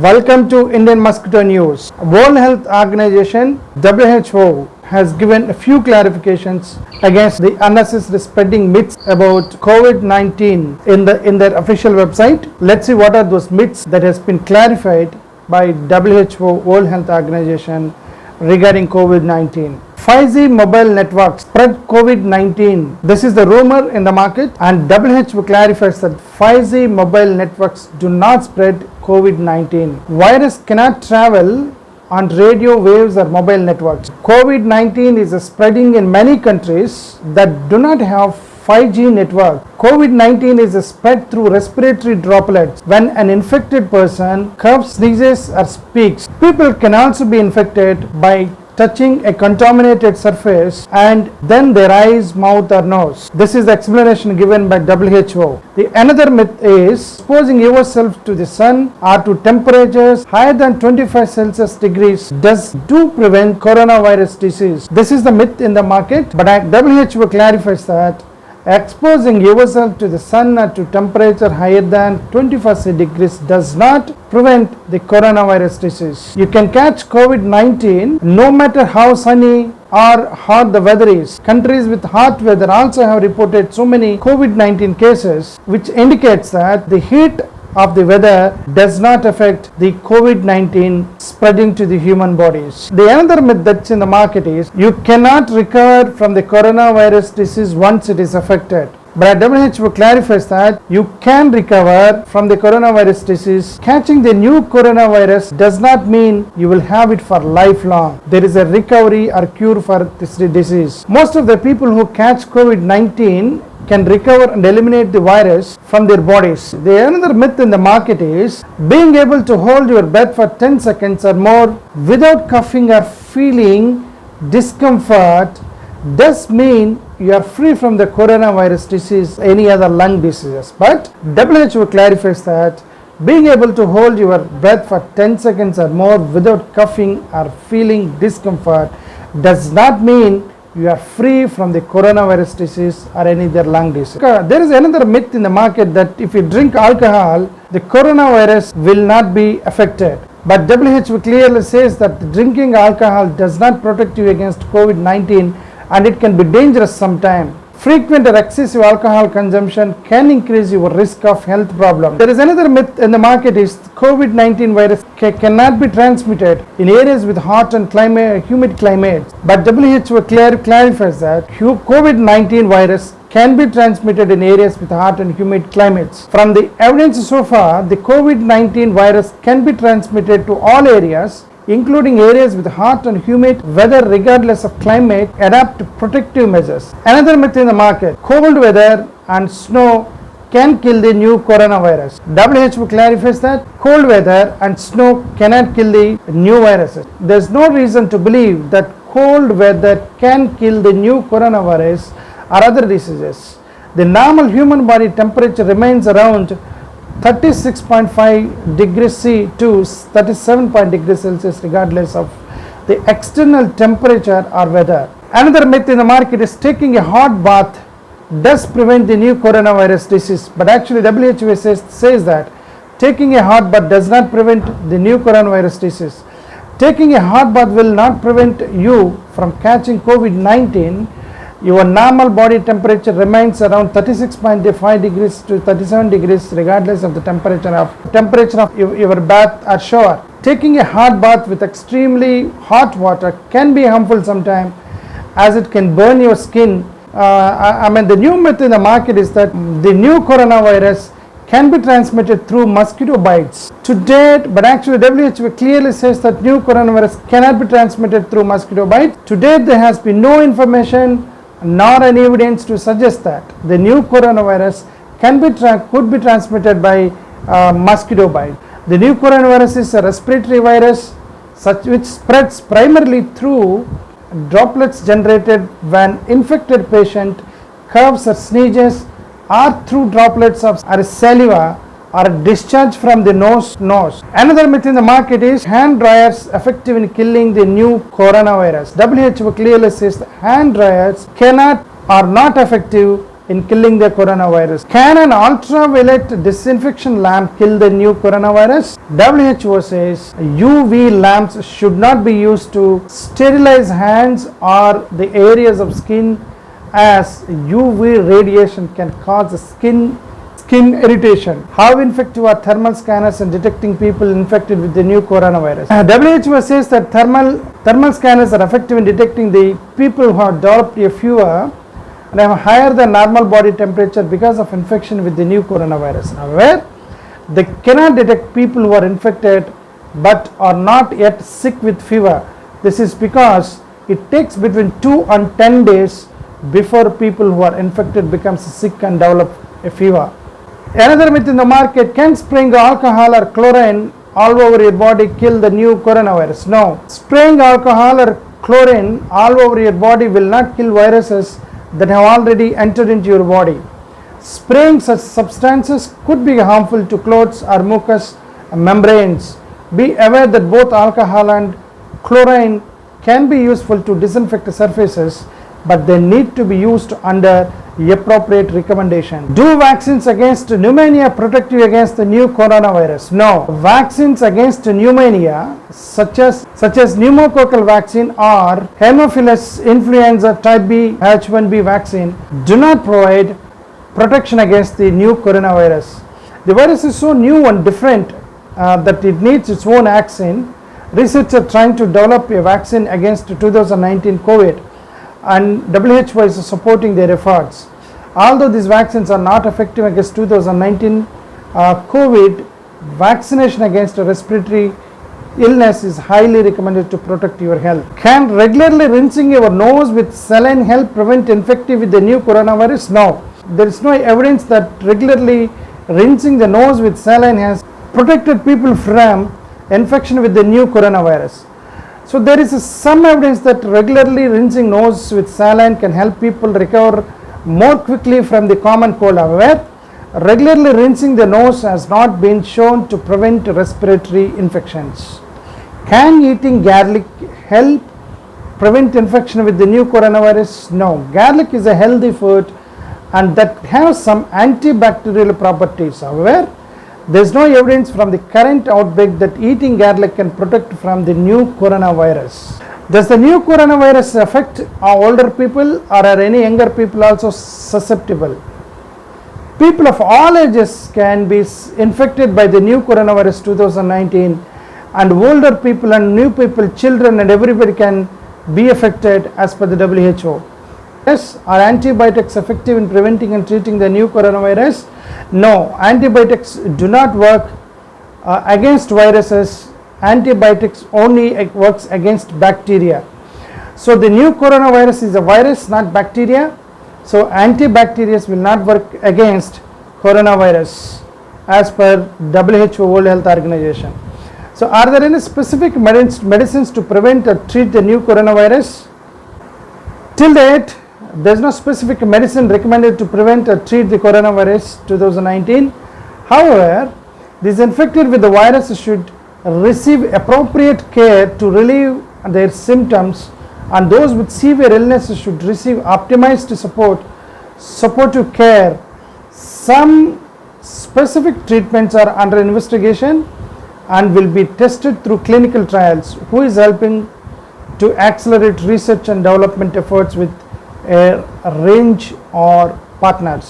Welcome to Indian Mosquito News. World Health Organization (WHO) has given a few clarifications against the unnecessary spreading myths about COVID-19 in their official website. Let's see what are those myths that has been clarified by WHO, World Health Organization, regarding COVID-19. 5G mobile networks spread COVID-19. This is the rumor in the market, and WHO clarifies that 5G mobile networks do not spread COVID-19. Virus cannot travel on radio waves or mobile networks. COVID-19 is spreading in many countries that do not have 5G network. COVID-19 is spread through respiratory droplets when an infected person coughs, sneezes or speaks. People can also be infected by touching a contaminated surface and then their eyes, mouth or nose. This is the explanation given by WHO. Another myth is exposing yourself to the sun or to temperatures higher than 25 Celsius degrees does prevent coronavirus disease. This is the myth in the market, but WHO clarifies that exposing yourself to the sun or to temperature higher than 25 degrees does not prevent the coronavirus disease. You can catch COVID-19 no matter how sunny or hot the weather is. Countries with hot weather also have reported so many COVID-19 cases, which indicates that the heat of the weather does not affect the COVID-19 spreading to the human bodies. The another myth that's in the market is you cannot recover from the coronavirus disease once it is affected. But WHO clarifies that you can recover from the coronavirus disease. Catching the new coronavirus does not mean you will have it for lifelong. There is a recovery or cure for this disease. Most of the people who catch COVID-19 can recover and eliminate the virus from their bodies. The another myth in the market is being able to hold your breath for 10 seconds or more without coughing or feeling discomfort does mean you are free from the coronavirus disease, any other lung diseases. But WHO clarifies that being able to hold your breath for 10 seconds or more without coughing or feeling discomfort does not mean you are free from the coronavirus disease or any other lung disease. There is another myth in the market that if you drink alcohol, the coronavirus will not be affected. But WHO clearly says that drinking alcohol does not protect you against COVID-19 and it can be dangerous sometimes. Frequent or excessive alcohol consumption can increase your risk of health problems. There is another myth in the market is COVID-19 virus cannot be transmitted in areas with hot and humid climates. But WHO clarifies that COVID-19 virus can be transmitted in areas with hot and humid climates. From the evidence so far, the COVID-19 virus can be transmitted to all areas, including areas with hot and humid weather regardless of climate. Adapt protective measures. Another myth in the market, cold weather and snow can kill the new coronavirus. WHO clarifies that cold weather and snow cannot kill the new viruses. There is no reason to believe that cold weather can kill the new coronavirus or other diseases. The normal human body temperature remains around 36.5 degrees C to 37 degrees Celsius regardless of the external temperature or weather. Another myth in the market is taking a hot bath does prevent the new coronavirus disease, but actually WHO says that taking a hot bath does not prevent the new coronavirus disease. Taking a hot bath will not prevent you from catching COVID-19. Your normal body temperature remains around 36.5 degrees to 37 degrees regardless of the temperature of your bath or shower. Taking a hot bath with extremely hot water can be harmful sometimes as it can burn your skin. The new myth in the market is that the new coronavirus can be transmitted through mosquito bites. To date, but actually WHO clearly says that new coronavirus cannot be transmitted through mosquito bites. To date, there has been no information nor any evidence to suggest that the new coronavirus could be transmitted by mosquito bite. The new coronavirus is a respiratory virus which spreads primarily through droplets generated when infected patient coughs or sneezes or through droplets of saliva or discharge from the nose. Another myth in the market is hand dryers effective in killing the new coronavirus. WHO clearly says that hand dryers are not effective in killing the coronavirus. Can an ultraviolet disinfection lamp kill the new coronavirus? WHO says UV lamps should not be used to sterilize hands or the areas of skin, as UV radiation can cause skin irritation. How effective are thermal scanners in detecting people infected with the new coronavirus? WHO says that thermal scanners are effective in detecting the people who have developed a fever and have higher than normal body temperature because of infection with the new coronavirus. However, they cannot detect people who are infected but are not yet sick with fever. This is because it takes between 2 and 10 days before people who are infected becomes sick and develop a fever. Another myth in the market: can spraying alcohol or chlorine all over your body kill the new coronavirus? No. Spraying alcohol or chlorine all over your body will not kill viruses that have already entered into your body. Spraying such substances could be harmful to clothes or mucous membranes. Be aware that both alcohol and chlorine can be useful to disinfect surfaces, but they need to be used under appropriate recommendation. Do vaccines against pneumonia protect you against the new coronavirus? No. Vaccines against pneumonia such as pneumococcal vaccine or Haemophilus influenza type B H1B vaccine do not provide protection against the new coronavirus. The virus is so new and different that it needs its own vaccine. Researchers are trying to develop a vaccine against 2019 COVID, and WHO is supporting their efforts. Although these vaccines are not effective against 2019 COVID, vaccination against a respiratory illness is highly recommended to protect your health. Can regularly rinsing your nose with saline help prevent infection with the new coronavirus? No. There is no evidence that regularly rinsing the nose with saline has protected people from infection with the new coronavirus. So there is some evidence that regularly rinsing nose with saline can help people recover more quickly from the common cold. However, regularly rinsing the nose has not been shown to prevent respiratory infections. Can eating garlic help prevent infection with the new coronavirus? No. Garlic is a healthy food and that has some antibacterial properties. However, there is no evidence from the current outbreak that eating garlic can protect from the new coronavirus. Does the new coronavirus affect older people, or are any younger people also susceptible? People of all ages can be infected by the new coronavirus 2019, and older people and new people, children and everybody can be affected as per the WHO. Yes, are antibiotics effective in preventing and treating the new coronavirus? No, antibiotics do not work against viruses. Antibiotics only works against bacteria. So the new coronavirus is a virus, not bacteria. So antibacterials will not work against coronavirus as per WHO, World Health Organization. So are there any specific medicines to prevent or treat the new coronavirus? Till date, there is no specific medicine recommended to prevent or treat the coronavirus 2019. However, those infected with the virus should receive appropriate care to relieve their symptoms, and those with severe illnesses should receive optimized supportive care. Some specific treatments are under investigation and will be tested through clinical trials. Who is helping to accelerate research and development efforts with a range or partners?